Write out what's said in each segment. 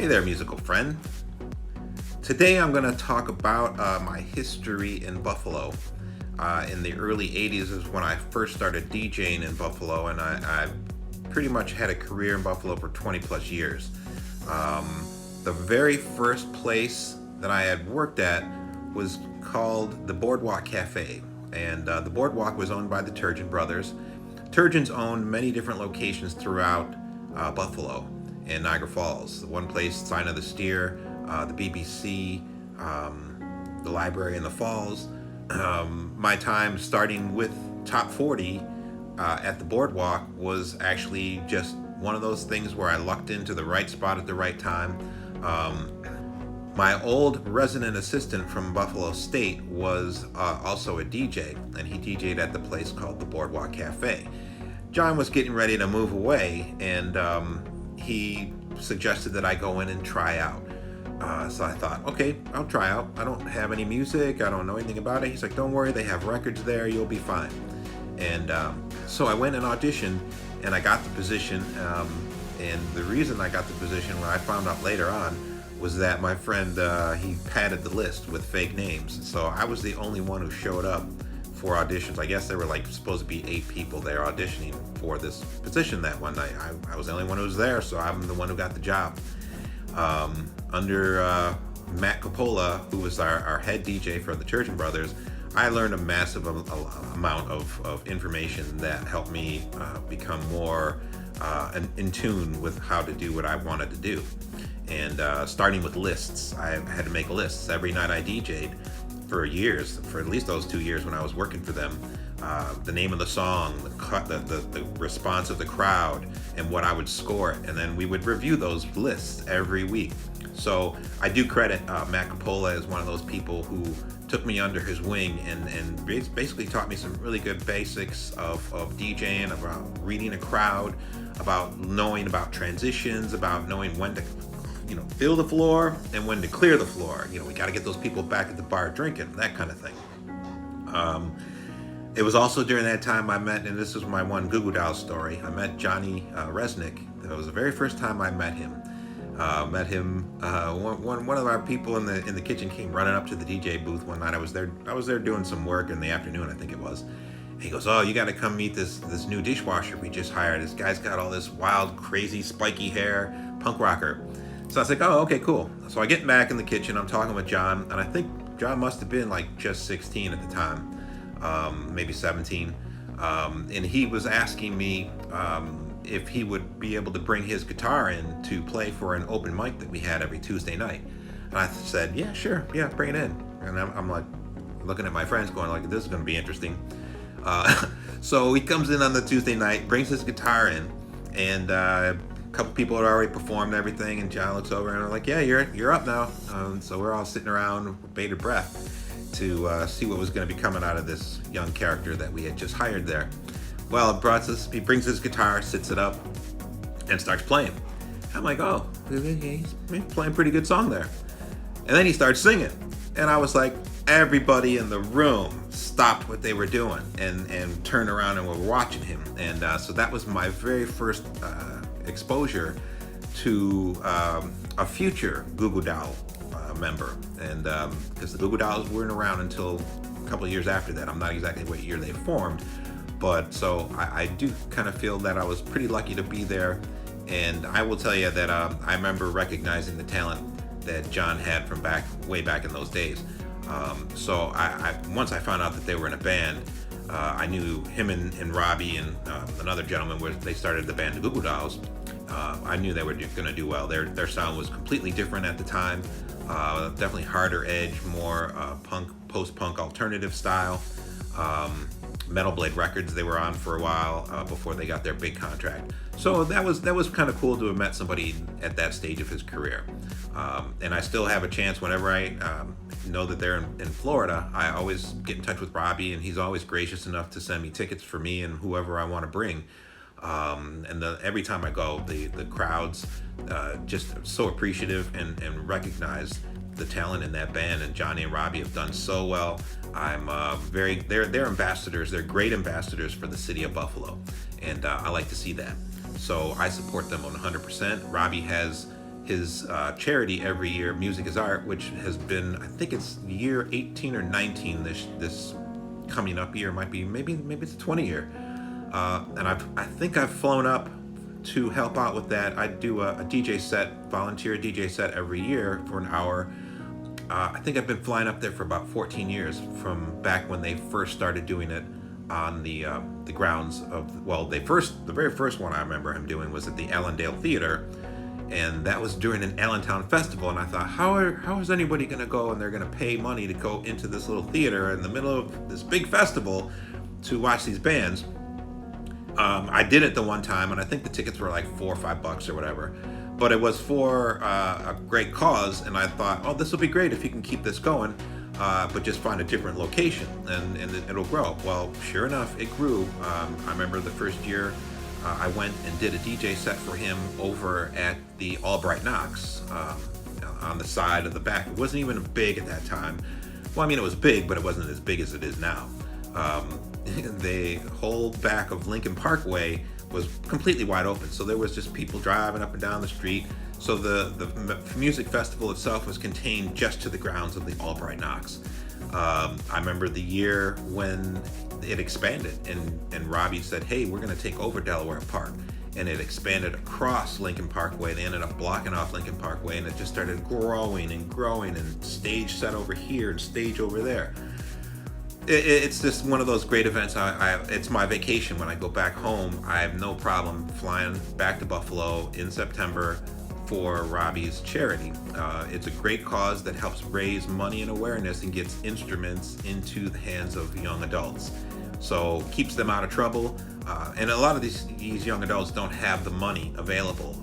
Hey there, musical friend. Today I'm going to talk about my history in Buffalo. In the early 80s is when I first started DJing in Buffalo, and I pretty much had a career in Buffalo for 20 plus years. The very first place that I had worked at was called the Boardwalk Cafe, and the Boardwalk was owned by the Turgeon brothers. Turgeons owned many different locations throughout Buffalo and Niagara Falls. The one place, Sign of the Steer, the BBC, the library in the Falls. My time starting with Top 40 at the Boardwalk was actually just one of those things where I lucked into the right spot at the right time. My old resident assistant from Buffalo State was also a DJ, and he DJ'd at the place called the Boardwalk Cafe. John was getting ready to move away, and he suggested that I go in and try out. So I thought, okay, I'll try out. I don't have any music. I don't know anything about it. He's like, don't worry, they have records there. You'll be fine. And so I went and auditioned, and I got the position. And the reason I got the position, when I found out later on, was that my friend, he padded the list with fake names. So I was the only one who showed up for auditions. I guess there were supposed to be 8 people there auditioning for this position that one night. I was the only one who was there, so I'm the one who got the job. Under Matt Coppola, who was our head DJ for the Turgeon brothers, I learned a massive amount of information that helped me become more in tune with how to do what I wanted to do. And starting with lists, I had to make lists every night I DJ'd for years, for at least those 2 years when I was working for them. The name of the song, the response of the crowd, and what I would score it. And then we would review those lists every week. So I do credit Matt Coppola as one of those people who took me under his wing and basically taught me some really good basics of DJing, about reading a crowd, about knowing about transitions, about knowing when to fill the floor and when to clear the floor. We got to get those people back at the bar drinking, that kind of thing. It was also during that time I met, and this is my one Goo Goo Dolls story, I met Johnny Resnick. That was the very first time I met him. One of our people in the kitchen came running up to the DJ booth one night. I was there doing some work in the afternoon, I think it was. And he goes, "Oh, you got to come meet this new dishwasher we just hired. This guy's got all this wild, crazy, spiky hair, punk rocker." So I was like, "Oh, okay, cool." So I get back in the kitchen. I'm talking with John, and I think John must have been just 16 at the time. Maybe 17, and he was asking me if he would be able to bring his guitar in to play for an open mic that we had every Tuesday night. And I said, "Yeah, sure, yeah, bring it in." And I'm like looking at my friends going "This is going to be interesting." So he comes in on the Tuesday night, brings his guitar in, and a couple people had already performed everything, and John looks over and I'm like, "Yeah, you're up now." So we're all sitting around with bated breath to see what was going to be coming out of this young character that we had just hired there. Well, he brings his guitar, sits it up, and starts playing. I'm like, "Oh, he's playing a pretty good song there." And then he starts singing, and I was like, everybody in the room stopped what they were doing and turned around and were watching him. And so that was my very first exposure to a future Goo Goo Doll member, and because the Goo Goo Dolls weren't around until a couple of years after that. I'm not exactly what year they formed, but so I do kind of feel that I was pretty lucky to be there. And I will tell you that I remember recognizing the talent that John had from way back in those days. So once I found out that they were in a band, I knew him and Robbie and another gentleman where they started the band the Goo Goo Dolls. I knew they were going to do well. Their sound was completely different at the time. Definitely harder edge, more punk, post-punk alternative style. Metal Blade Records they were on for a while before they got their big contract. So that was kind of cool to have met somebody at that stage of his career. And I still have a chance whenever I know that they're in Florida. I always get in touch with Robbie, and he's always gracious enough to send me tickets for me and whoever I want to bring. And every time I go, the crowds just so appreciative and recognize the talent in that band, and Johnny and Robbie have done so well. I'm they're ambassadors. They're great ambassadors for the city of Buffalo, and I like to see that. So I support them 100%. Robbie has his charity every year, Music is Art, which has been, I think it's year 18 or 19 this coming up year. Might be maybe it's a 20 year. And I think I've flown up to help out with that. I do a DJ set, volunteer DJ set every year for an hour. I think I've been flying up there for about 14 years, from back when they first started doing it on the grounds of, well, the very first one I remember him doing was at the Allendale Theater, and that was during an Allentown festival. And I thought, how is anybody going to go and they're going to pay money to go into this little theater in the middle of this big festival to watch these bands? I did it the one time, and I think the tickets were like $4 or $5 or whatever. But it was for a great cause, and I thought, oh, this will be great if you can keep this going, but just find a different location, and it'll grow. Well, sure enough, it grew. I remember the first year I went and did a DJ set for him over at the Albright Knox on the side of the back. It wasn't even big at that time. Well, I mean, it was big, but it wasn't as big as it is now. The whole back of Lincoln Parkway was completely wide open, so there was just people driving up and down the street. So the music festival itself was contained just to the grounds of the Albright Knox. I remember the year when it expanded, and Robbie said, hey, we're going to take over Delaware Park, and it expanded across Lincoln Parkway. They ended up blocking off Lincoln Parkway, and it just started growing, and stage set over here and stage over there. It's just one of those great events. It's my vacation. When I go back home, I have no problem flying back to Buffalo in September for Robbie's charity. It's a great cause that helps raise money and awareness and gets instruments into the hands of young adults. So keeps them out of trouble. And a lot of these young adults don't have the money available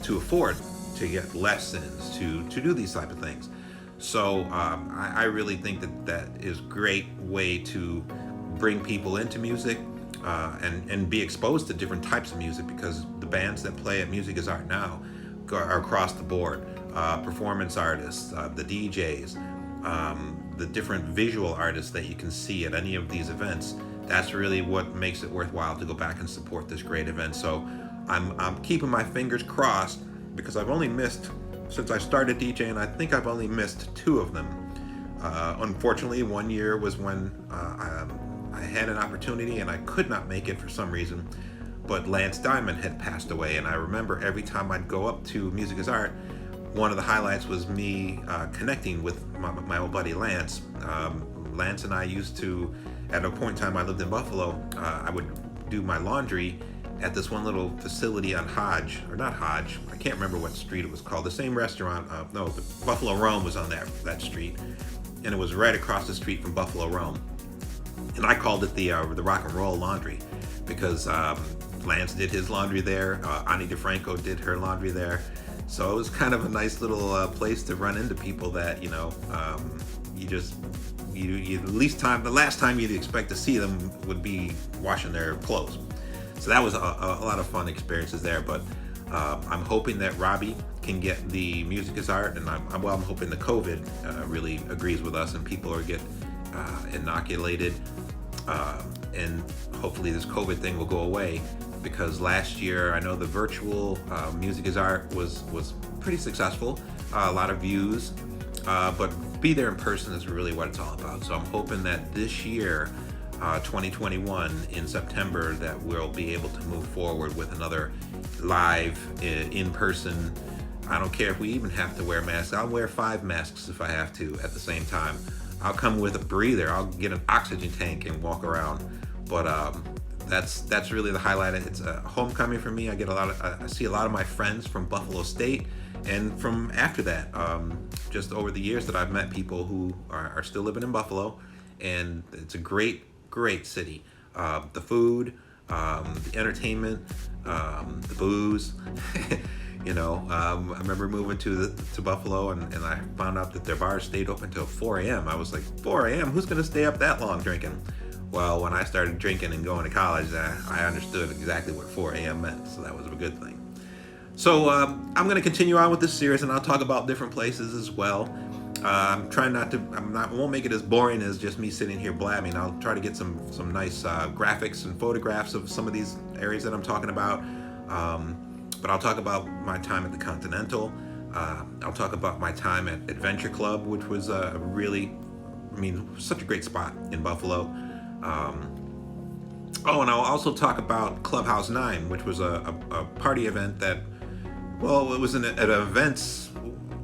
to afford to get lessons, to do these type of things. So I really think that is a great way to bring people into music and be exposed to different types of music, because the bands that play at Music is Art now are across the board. Performance artists, the DJs, the different visual artists that you can see at any of these events. That's really what makes it worthwhile to go back and support this great event. So I'm keeping my fingers crossed, because I've only missed, since I started DJing, I think I've only missed 2 of them. Unfortunately, one year was when I had an opportunity and I could not make it for some reason, but Lance Diamond had passed away, and I remember every time I'd go up to Music is Art, one of the highlights was me connecting with my old buddy Lance. Lance and I used to, at a point in time I lived in Buffalo, I would do my laundry at this one little facility on Hodge, or not Hodge, I can't remember what street it was called. The same restaurant, but Buffalo Rome was on that street, and it was right across the street from Buffalo Rome. And I called it the Rock and Roll Laundry, because Lance did his laundry there, Ani DeFranco did her laundry there. So it was kind of a nice little place to run into people that, you the last time you'd expect to see them would be washing their clothes. So that was a lot of fun experiences there. But I'm hoping that Robbie can get the Music is Art, and I'm hoping the COVID really agrees with us and people get inoculated, and hopefully this COVID thing will go away, because last year I know the virtual Music is Art was pretty successful, a lot of views, but be there in person is really what it's all about. So I'm hoping that this year, 2021 in September, that we'll be able to move forward with another live in person. I don't care if we even have to wear masks. I'll wear 5 masks if I have to at the same time. I'll come with a breather. I'll get an oxygen tank and walk around. But that's really the highlight. It's a homecoming for me. I see a lot of my friends from Buffalo State, and from after that, just over the years that I've met people who are still living in Buffalo, and it's a great city. The food, the entertainment, the booze. I remember moving to Buffalo, and I found out that their bars stayed open till 4 a.m. I was like, 4 a.m.? Who's going to stay up that long drinking? Well, when I started drinking and going to college, I understood exactly what 4 a.m. meant, so that was a good thing. So I'm going to continue on with this series, and I'll talk about different places as well. I'm trying I won't make it as boring as just me sitting here blabbing. I'll try to get some nice graphics and photographs of some of these areas that I'm talking about. But I'll talk about my time at the Continental. I'll talk about my time at Adventure Club, which was a really, such a great spot in Buffalo. Oh, and I'll also talk about Clubhouse 9, which was a party event that, well, it was an event.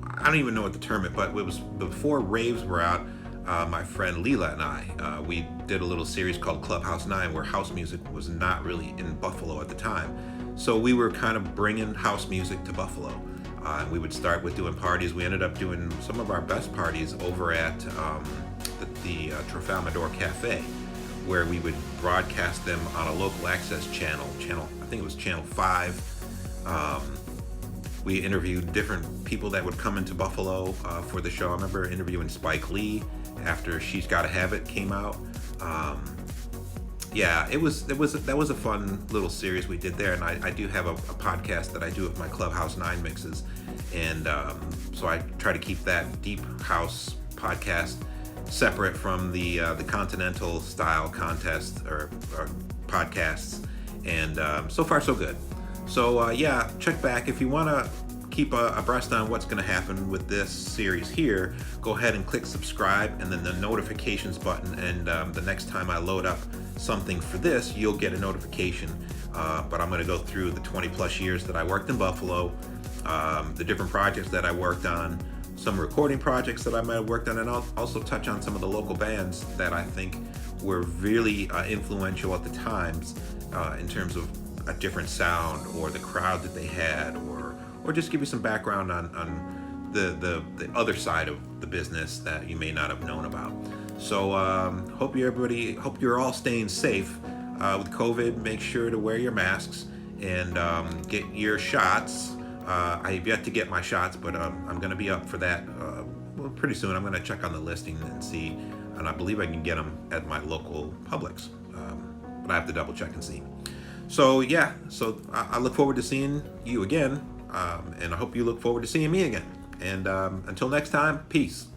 I don't even know what to term it, but it was before raves were out. My friend Leela and I, we did a little series called Clubhouse 9, where house music was not really in Buffalo at the time. So we were kind of bringing house music to Buffalo. And we would start with doing parties. We ended up doing some of our best parties over at the Trafalmador Cafe, where we would broadcast them on a local access channel, I think it was channel 5. We interviewed different people that would come into Buffalo for the show. I remember interviewing Spike Lee after She's Gotta Have It came out. Yeah, that was a fun little series we did there, and I do have a podcast that I do of my Clubhouse 9 mixes, and so I try to keep that deep house podcast separate from the continental style contest or podcasts, and so far so good. So yeah, check back if you want to keep abreast on what's going to happen with this series here. Go ahead and click subscribe and then the notifications button, and the next time I load up something for this, you'll get a notification. But I'm going to go through the 20 plus years that I worked in Buffalo, the different projects that I worked on, some recording projects that I might have worked on, and I'll also touch on some of the local bands that I think were really influential at the times in terms of a different sound or the crowd that they had, or just give you some background on the other side of the business that you may not have known about. So hope you're all staying safe with COVID. Make sure to wear your masks and get your shots. I have yet to get my shots, but I'm going to be up for that well, pretty soon. I'm going to check on the listing and see, and I believe I can get them at my local Publix, but I have to double check and see. So yeah, so I look forward to seeing you again, and I hope you look forward to seeing me again. And until next time, peace.